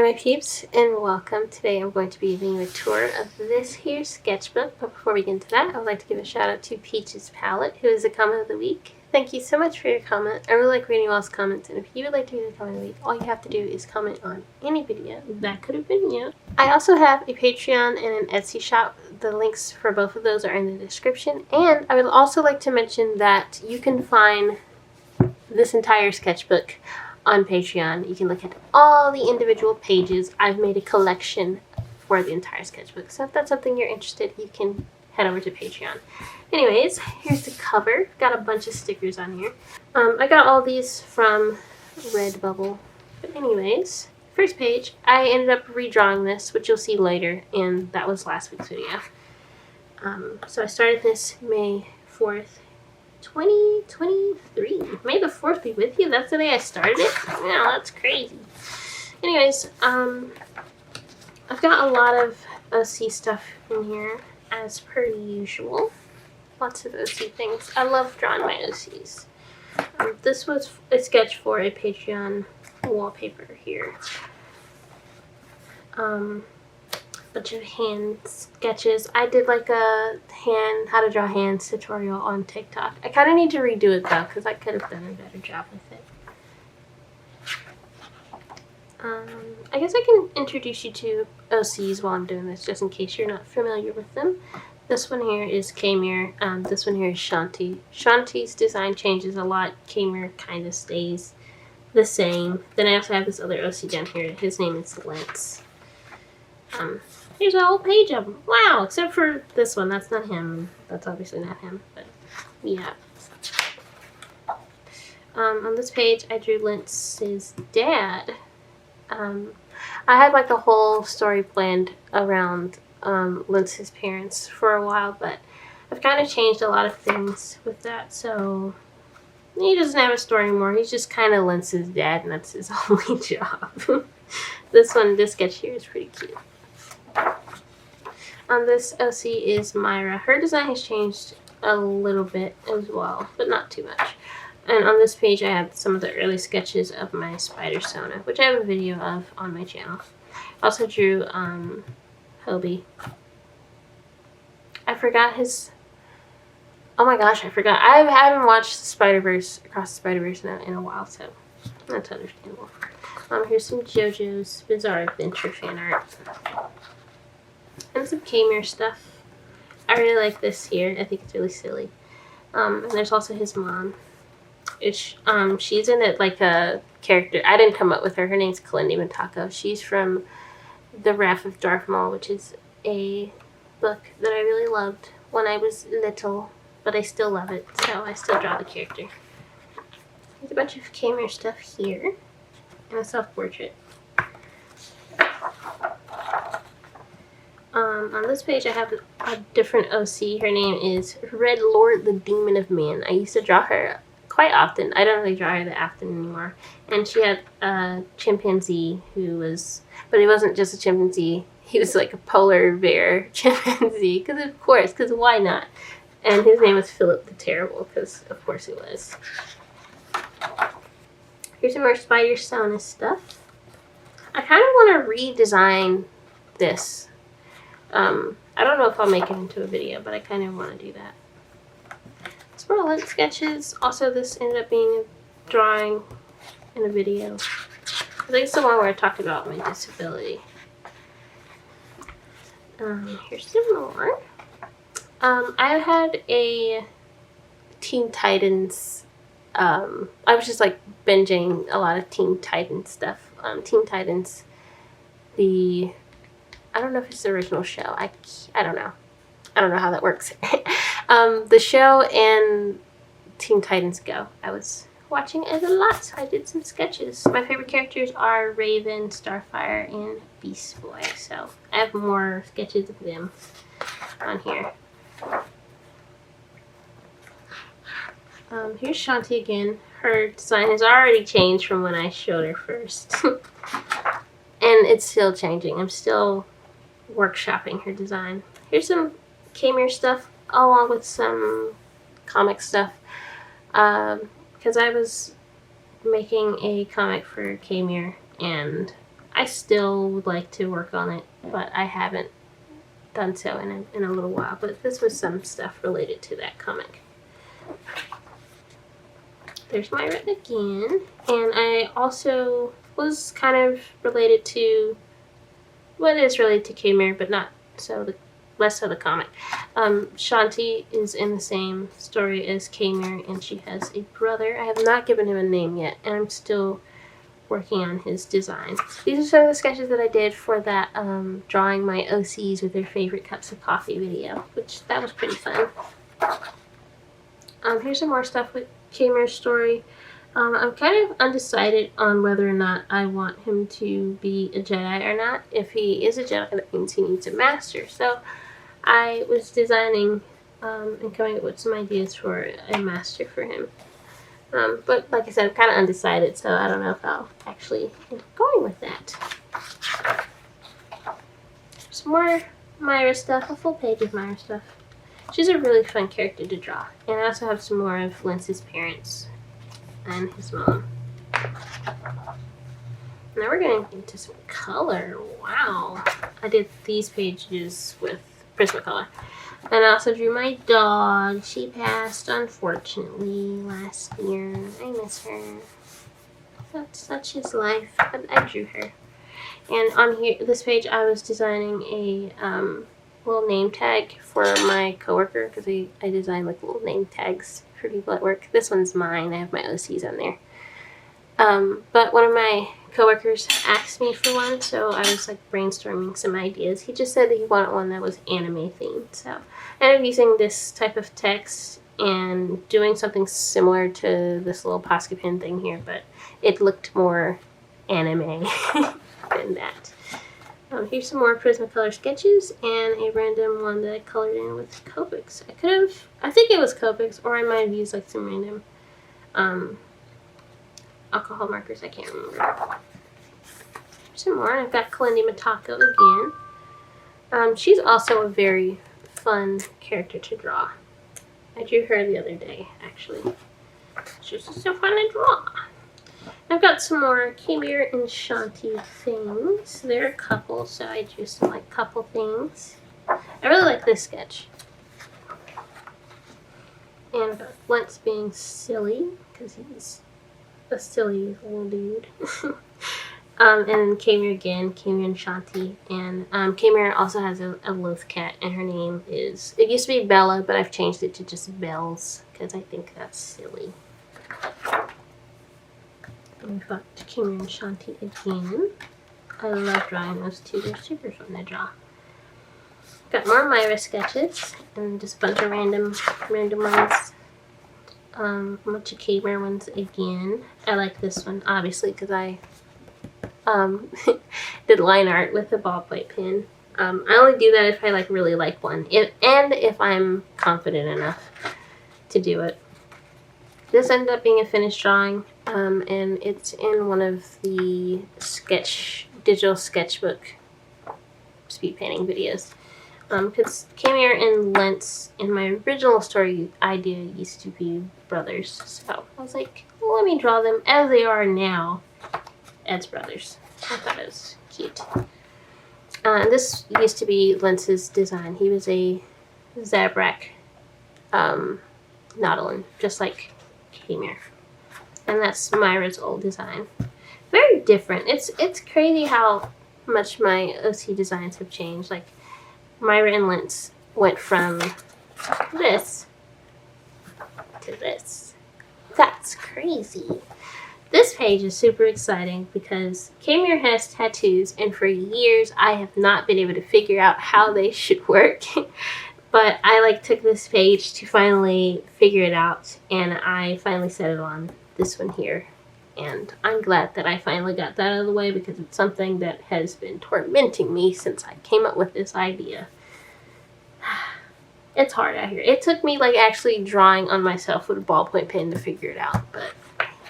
my peeps, and welcome. Today I'm going to be giving you a tour of this here sketchbook, but before we get into that, I would like to give a shout out to Peach's Palette, who is the comment of the week. Thank you so much for your comment. I really like reading all's comments, and if you would like to be the comment of the week, all you have to do is comment on any video. That could have been you. I also have a Patreon and an Etsy shop. The links for both of those are in the description, and I would also like to mention that you can find this entire sketchbook on Patreon. You can look at all the individual pages. I've made a collection for the entire sketchbook, so if that's something you're interested, you can head over to Patreon. Anyways, here's the cover. Got a bunch of stickers on here. I got all these from Redbubble. But anyways, first page, I ended up redrawing this, which you'll see later, and that was last week's video. So I started this May 4th, 2023. May the 4th be with you. That's the day I started it. Wow, that's crazy. Anyways, I've got a lot of OC stuff in here, as per usual. Lots of OC things. I love drawing my OCs. This was a sketch for a Patreon wallpaper here. Bunch of hand sketches. I did like a how to draw hands tutorial on TikTok. I kind of need to redo it though, because I could have done a better job with it. I guess I can introduce you to OCs while I'm doing this, just in case you're not familiar with them. This one here is Kamir. This one here is Shanti. Shanti's design changes a lot. Kamir kind of stays the same. Then I also have this other OC down here. His name is Lentz. Here's a whole page of them. Wow, except for this one. That's not him. That's obviously not him, but yeah. On this page, I drew Lentz's dad. I had like a whole story planned around Lentz's parents for a while, but I've kind of changed a lot of things with that, so he doesn't have a story anymore. He's just kind of Lentz's dad, and that's his only job. This sketch here is pretty cute. This OC is Myra. Her design has changed a little bit as well, but not too much. And on this page I have some of the early sketches of my spider Sona, which I have a video of on my channel. I also drew Hobie. I forgot his... Oh my gosh, I forgot. I haven't watched the Spider-Verse, Across the Spider-Verse in a while, so that's understandable. Here's some Jojo's Bizarre Adventure fan art. And some Kamir stuff. I really like this here. I think it's really silly. And there's also his mom. She's in it like a character. I didn't come up with her. Her name's Kalindi Mintako. She's from The Wrath of Darth Maul, which is a book that I really loved when I was little, but I still love it, so I still draw the character. There's a bunch of Kamir stuff here, and a self-portrait. On this page I have a different OC. Her name is Red Lord the Demon of Man. I used to draw her quite often. I don't really draw her that often anymore. And she had a chimpanzee who was, but he wasn't just a chimpanzee. He was like a polar bear chimpanzee, because why not? And his name was Philip the Terrible, because of course he was. Here's some more Spider Sona stuff. I kind of want to redesign this. I don't know if I'll make it into a video, but I kind of want to do that. It's more Lent sketches. Also, this ended up being a drawing in a video. I think it's the one where I talked about my disability. Here's some more. I had a Teen Titans. I was just like binging a lot of Teen Titans stuff. Teen Titans, I don't know if it's the original show. I don't know. I don't know how that works. The show and Teen Titans Go. I was watching it a lot, so I did some sketches. My favorite characters are Raven, Starfire, and Beast Boy. So I have more sketches of them on here. Here's Shanti again. Her design has already changed from when I showed her first. And it's still changing. I'm still workshopping her design. Here's some Kamir stuff along with some comic stuff, because I was making a comic for Kamir and I still would like to work on it, but I haven't done so in a little while. But this was some stuff related to that comic. There's Myra again, and I also was kind of related to what is related to K-Mare, but not so less so the comic. Shanti is in the same story as K-Mare, and she has a brother. I have not given him a name yet, and I'm still working on his design. These are some of the sketches that I did for that drawing my OCs with their favorite cups of coffee video, which that was pretty fun. Here's some more stuff with K-Mare's story. I'm kind of undecided on whether or not I want him to be a Jedi or not. If he is a Jedi, that means he needs a master. So I was designing and coming up with some ideas for a master for him. But like I said, I'm kind of undecided, so I don't know if I'll actually end up going with that. Some more Myra stuff, a full page of Myra stuff. She's a really fun character to draw. And I also have some more of Lince's parents and his mom. Now we're getting into some color. Wow. I did these pages with Prismacolor. And I also drew my dog. She passed, unfortunately, last year. I miss her. That's such his life, but I drew her. And on here, this page, I was designing a little name tag for my coworker, because I design like little name tags for people at work. This one's mine. I have my OCs on there. But one of my coworkers asked me for one, so I was like brainstorming some ideas. He just said that he wanted one that was anime themed, so I ended up using this type of text and doing something similar to this little Posca pin thing here, but it looked more anime than that. Here's some more Prismacolor sketches and a random one that I colored in with Copics. I think it was Copics, or I might have used like some random alcohol markers, I can't remember. Some more. I've got Kalindi Matako again. She's also a very fun character to draw. I drew her the other day, actually. She's just so fun to draw. I've got some more K-Mare and Shanti things. They're a couple, so I drew some like couple things. I really like this sketch. And I've got Lentz being silly, because he's a silly little dude. And K-Mare again, K-Mare and Shanti. And K-Mare also has a loath cat, and her name is, it used to be Bella, but I've changed it to just Bells, because I think that's silly. And we've got K-Mare and Shanti again. I love drawing those two, they're super fun to draw. Got more Myra sketches, and just a bunch of random ones. A bunch of K-Mare ones again. I like this one, obviously, because I did line art with a ballpoint pen. I only do that if I like really like one, if I'm confident enough to do it. This ended up being a finished drawing, and it's in one of the digital sketchbook speed painting videos. Because K-Mare and Lentz in my original story idea used to be brothers, so I was like, well, let me draw them as they are now as brothers. I thought it was cute. This used to be Lentz's design. He was a Zabrak Nautilin, just like K-Mare. And that's Myra's old design. Very different. It's crazy how much my OC designs have changed. Like, Myra and Lentz went from this to this. That's crazy. This page is super exciting because K-Mare has tattoos, and for years I have not been able to figure out how they should work. But I took this page to finally figure it out, and I finally settled on this one here. And I'm glad that I finally got that out of the way, because it's something that has been tormenting me since I came up with this idea. It's hard out here. It took me actually drawing on myself with a ballpoint pen to figure it out, but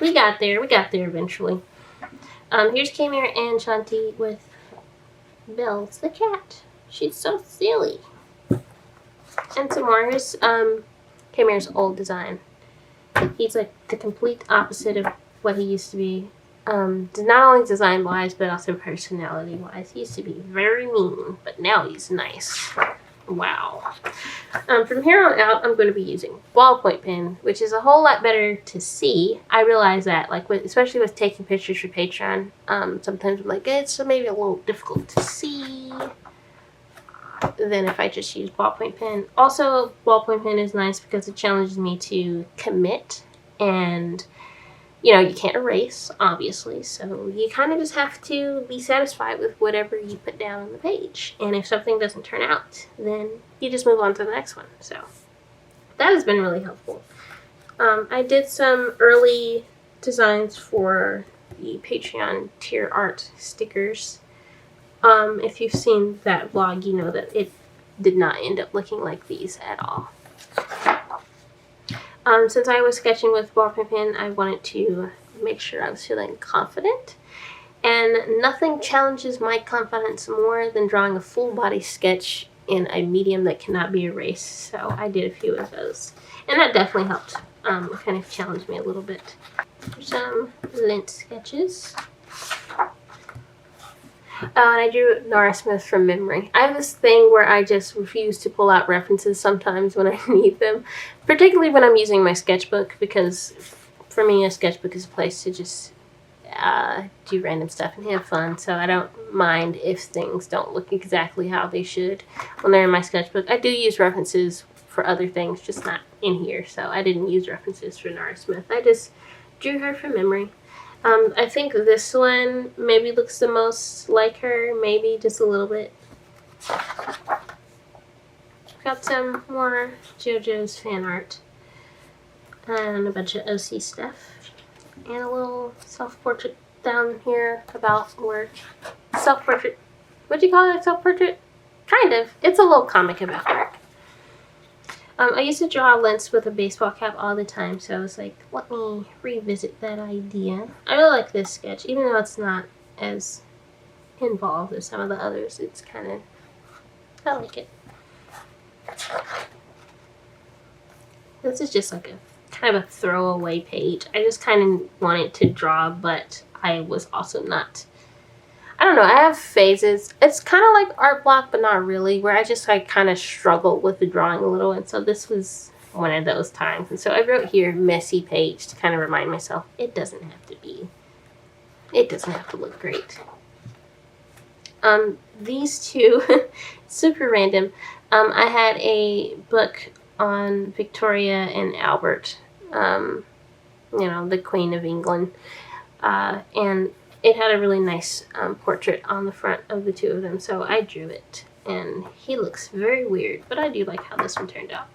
we got there. We got there eventually. Here's K-Mare and Shanti with Bells the cat. She's so silly. And some more. Here's K-Mare's old design. He's the complete opposite of what he used to be not only design-wise, but also personality-wise. He used to be very mean, but now he's nice. Wow. From here on out, I'm going to be using ballpoint pen, which is a whole lot better to see. I realize that, like, especially with taking pictures for Patreon, sometimes I'm like, it's maybe a little difficult to see than if I just use ballpoint pen. Also, ballpoint pen is nice because it challenges me to commit, and you can't erase, obviously, so you kind of just have to be satisfied with whatever you put down on the page. And if something doesn't turn out, then you just move on to the next one. So that has been really helpful. I did some early designs for the Patreon tier art stickers. If you've seen that vlog, you know that it did not end up looking like these at all. Since I was sketching with ballpoint pen, I wanted to make sure I was feeling confident. And nothing challenges my confidence more than drawing a full body sketch in a medium that cannot be erased. So I did a few of those. And that definitely helped kind of challenge me a little bit. Some lint sketches. And I drew Nora Smith from memory. I have this thing where I just refuse to pull out references sometimes when I need them, particularly when I'm using my sketchbook, because for me a sketchbook is a place to just do random stuff and have fun, so I don't mind if things don't look exactly how they should when they're in my sketchbook. I do use references for other things, just not in here, so I didn't use references for Nora Smith. I just drew her from memory. I think this one maybe looks the most like her, maybe just a little bit. Got some more Jojo's fan art and a bunch of OC stuff and a little self-portrait down here about work. Self-portrait. What do you call it? Self-portrait? Kind of. It's a little comic about work. I used to draw lens with a baseball cap all the time, so I was like, let me revisit that idea. I really like this sketch, even though it's not as involved as some of the others. It's kind of, I like it. This is just like a kind of a throwaway page. I just kind of wanted to draw, but I was also not, I don't know, I have phases. It's kind of like art block, but not really, where I just like kind of struggle with the drawing a little, and so this was one of those times. And so I wrote here messy page to kind of remind myself it doesn't have to look great. These two, super random. I had a book on Victoria and Albert, the Queen of England, and it had a really nice portrait on the front of the two of them, so I drew it. And he looks very weird, but I do like how this one turned out.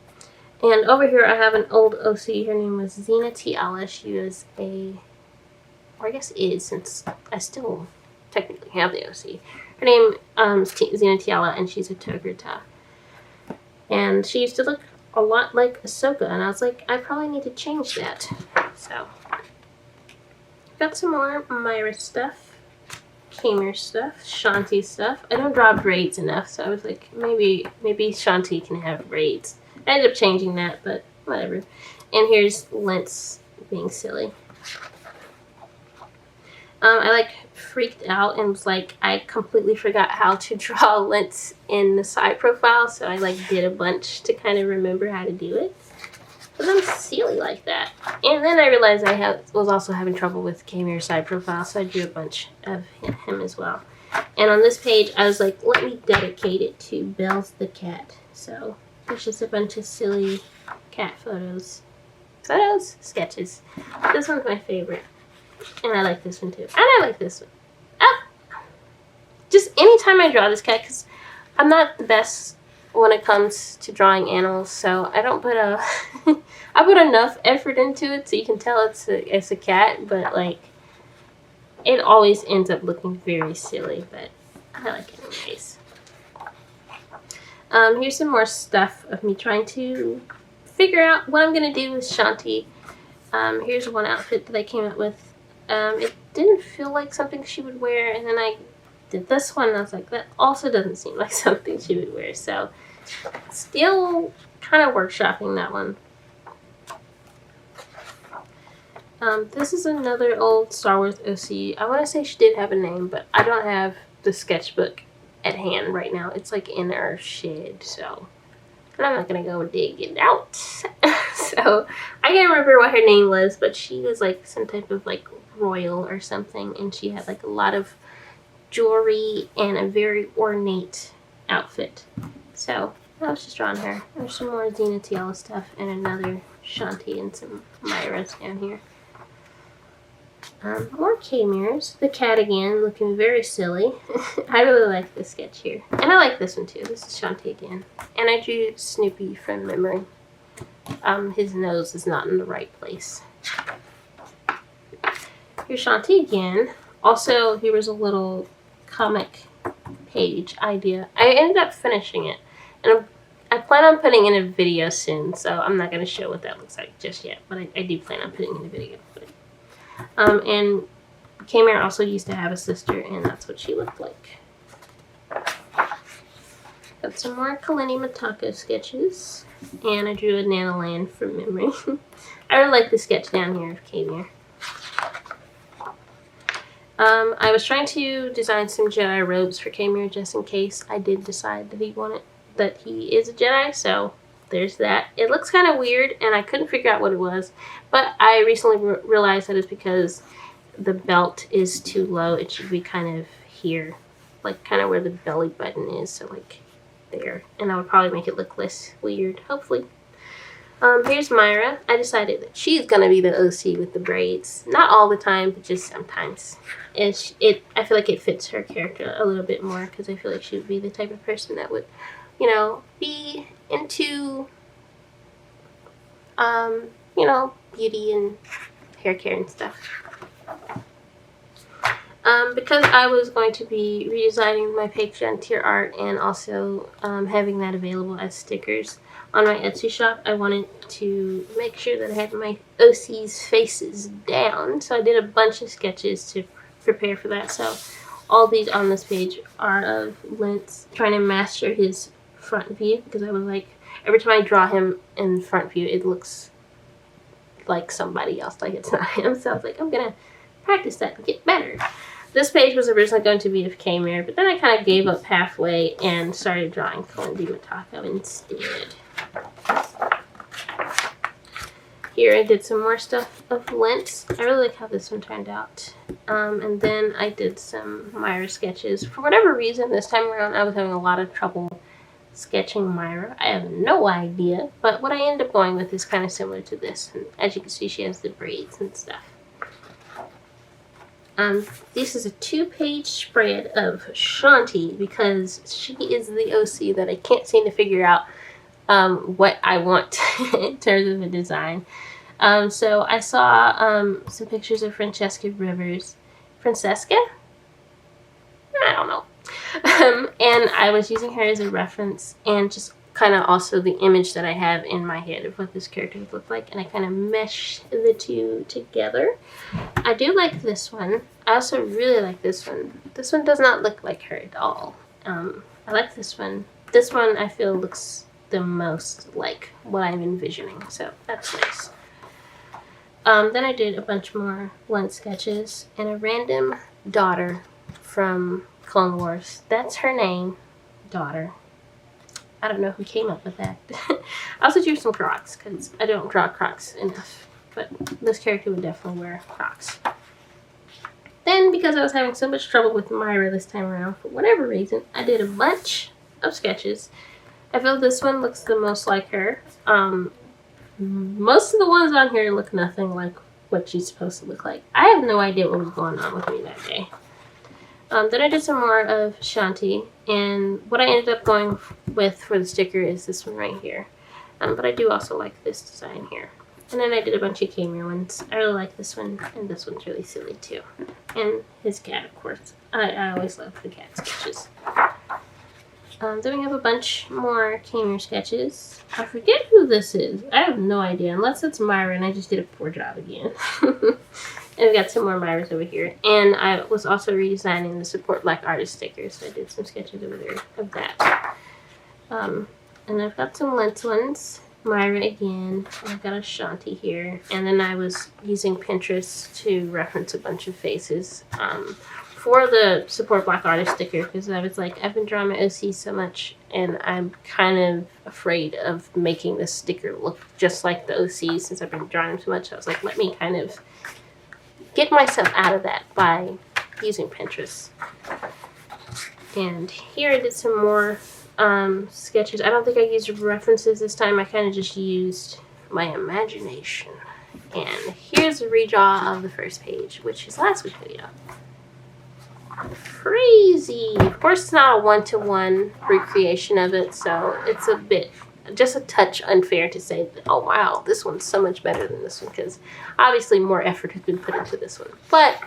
And over here I have an old OC. Her name was Zena Tiala. She was or I guess is, since I still technically have the OC. Her name is Zena Tiala, and she's a Togruta. And she used to look a lot like Ahsoka, and I was like, I probably need to change that. So got some more Myra stuff, Kamer stuff, Shanti stuff. I don't draw braids enough, so I was like, maybe Shanti can have braids. I ended up changing that, but whatever. And here's Lentz being silly. I freaked out and was like, I completely forgot how to draw Lentz in the side profile, so I did a bunch to kind of remember how to do it. But I'm silly like that. And then I realized I was also having trouble with Kamer's side profile, so I drew a bunch of him as well. And on this page, I was like, let me dedicate it to Bells the cat. So there's just a bunch of silly cat photos. Sketches. This one's my favorite. And I like this one too. And I like this one. Just anytime I draw this cat, because I'm not the best when it comes to drawing animals, so I don't put I put enough effort into it so you can tell it's a cat, but it always ends up looking very silly, but I like it anyways. Here's some more stuff of me trying to figure out what I'm gonna do with Shanti. Here's one outfit that I came up with. It didn't feel like something she would wear, and then I did this one and I was like, that also doesn't seem like something she would wear, so still kind of workshopping that one. This is another old Star Wars OC. I want to say she did have a name, but I don't have the sketchbook at hand right now. It's like in our shed, so I'm not gonna go dig it out. So I can't remember what her name was, but she was like some type of like royal or something, and she had like a lot of jewelry and a very ornate outfit. So I was just drawing her. There's some more Xena Tiala stuff and another Shanti and some Myras down here. More K-mirrors. The cat again, looking very silly. I really like this sketch here. And I like this one too. This is Shanti again. And I drew Snoopy from memory. His nose is not in the right place. Here's Shanti again. Also, here was a little comic page idea. I ended up finishing it. And I plan on putting in a video soon, so I'm not going to show what that looks like just yet. But I do plan on putting in a video. And K-Mare also used to have a sister, and that's what she looked like. Got some more Kaleni Matako sketches, and I drew a Nanoland from memory. I really like the sketch down here of K-Mare. I was trying to design some Jedi robes for K-Mare just in case I did decide that he is a Jedi, so there's that. It looks kind of weird, and I couldn't figure out what it was, but I recently realized that it's because the belt is too low. It should be kind of here, like kind of where the belly button is, so like there. And that would probably make it look less weird, hopefully. Here's Myra. I decided that she's gonna be the OC with the braids. Not all the time, but just sometimes. I feel like it fits her character a little bit more, because I feel like she would be the type of person that would, you know, be into, you know, beauty and hair care and stuff. Because I was going to be redesigning my Patreon tier art and also having that available as stickers on my Etsy shop, I wanted to make sure that I had my OC's faces down. So I did a bunch of sketches to prepare for that. So all these on this page are of Lentz trying to master his front view, because I was like, every time I draw him in front view, it looks like somebody else, like it's not him. So I was like, I'm gonna practice that and get better. This page was originally going to be of K-Mare, but then I kind of gave up halfway and started drawing Kaleni Matako instead. Here I did some more stuff of Lentz. I really like how this one turned out. And then I did some Myra sketches. For whatever reason, this time around I was having a lot of trouble sketching Myra. I have no idea, but what I ended up going with is kind of similar to this. And as you can see, she has the braids and stuff. This is a 2-page spread of Shanti, because she is the OC that I can't seem to figure out what I want in terms of a design. So I saw some pictures of Francesca Rivers. Francesca? I don't know. And I was using her as a reference, and just kind of also the image that I have in my head of what this character would look like, and I kind of meshed the two together. I do like this one. I also really like this one. This one does not look like her at all. I like this one. This one I feel looks the most like what I'm envisioning, so that's nice. Then I did a bunch more Lentz sketches and a random daughter from Clone Wars. That's her name, daughter. I don't know who came up with that. I also drew some Crocs, because I don't draw Crocs enough, but this character would definitely wear Crocs. Then, because I was having so much trouble with Myra this time around, for whatever reason, I did a bunch of sketches. I feel this one looks the most like her. Most of the ones on here look nothing like what she's supposed to look like. I have no idea what was going on with me that day. Then I did some more of Shanti, and what I ended up going with for the sticker is this one right here. But I do also like this design here. And then I did a bunch of K-Mare ones. I really like this one, and this one's really silly too. And his cat, of course. I always love the cat sketches. Then we have a bunch more K-Mare sketches. I forget who this is. I have no idea, unless it's Myra, and I just did a poor job again. And we got some more Myras over here. And I was also redesigning the Support Black Artist stickers, so I did some sketches over there of that. And I've got some Lentz ones. Myra again. I've got Ashanti here. And then I was using Pinterest to reference a bunch of faces for the support black artist sticker, because I was like, I've been drawing my OCs so much and I'm kind of afraid of making this sticker look just like the OCs since I've been drawing them so much. I was like, let me kind of get myself out of that by using Pinterest. And here I did some more sketches. I don't think I used references this time. I kind of just used my imagination. And here's a redraw of the first page, which is last week's video. Crazy! Of course, it's not a one-to-one recreation of it, so it's a bit, just a touch unfair to say that, oh wow, this one's so much better than this one, because obviously more effort has been put into this one. But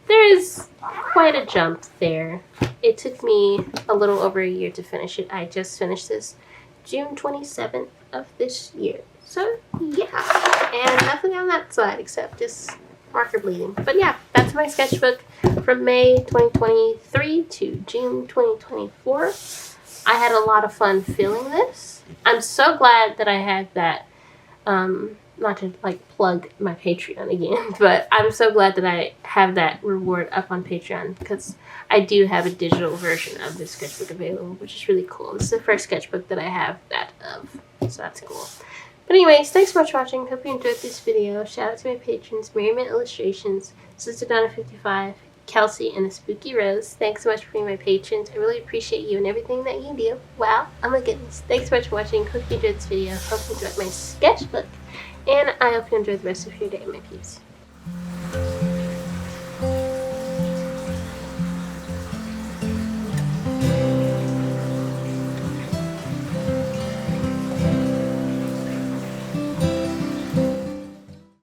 there is quite a jump there. It took me a little over a year to finish it. I just finished this June 27th of this year. So, yeah. And nothing on that side except just marker bleeding. But yeah, that's my sketchbook from May 2023 to June 2024. I had a lot of fun filling this. I'm so glad that I had that, not to like plug my Patreon again, but I'm so glad that I have that reward up on Patreon, because I do have a digital version of this sketchbook available, which is really cool. This is the first sketchbook that I have that of, so that's cool. But anyways, thanks so much for watching. Hope you enjoyed this video. Shout out to my patrons, Merryman Illustrations, Sister Donna55, Kelsey, and the Spooky Rose. Thanks so much for being my patrons. I really appreciate you and everything that you do. Wow, oh my goodness. Thanks so much for watching. Hope you enjoyed this video. Hope you enjoyed my sketchbook. And I hope you enjoy the rest of your day, my peeps.